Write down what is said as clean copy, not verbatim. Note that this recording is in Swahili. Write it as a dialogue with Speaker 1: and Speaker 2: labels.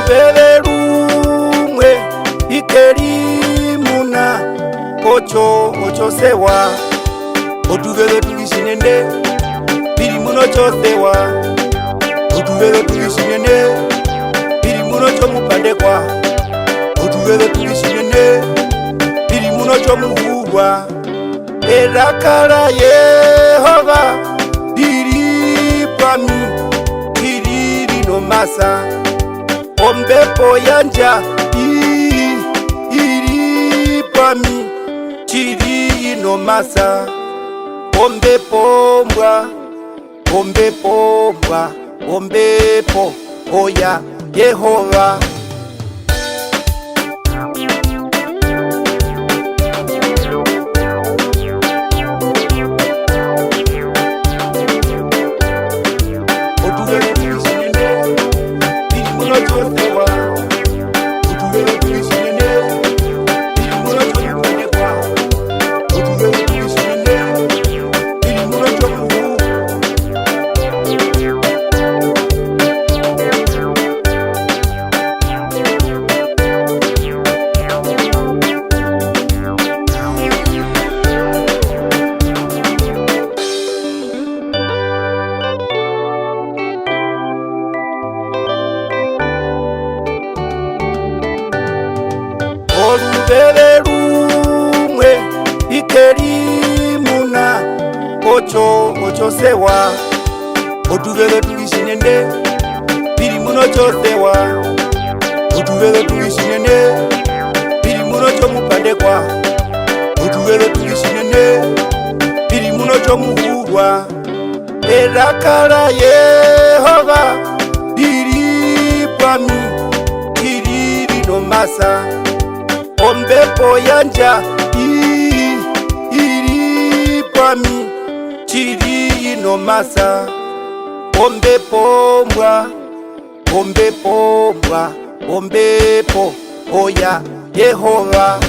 Speaker 1: oluveve lumwe ikelimuna ocho sewa otuveve tulishinende pili muno chosewa otuveve tulishinende pili muno chomupandekwa otuveve tulishinende pili muno chomuhulwa elakala Yehova lili pami lili lino masa ombepo yanja ili pami chili ino masa ombepo mbwa ombepo oya Yehova oluveve lumwe ikelimuna ocho sewa otuveve tulishinende pili muno chosewa otuveve tulishinende pili muno chomupandekwa otuveve tulishinende pili muno chomuhulwa elakala Yehova lili pami lili lino masa ombepo yanja ili pami chili ino masa ombepo mbwa ombepo oya Yehova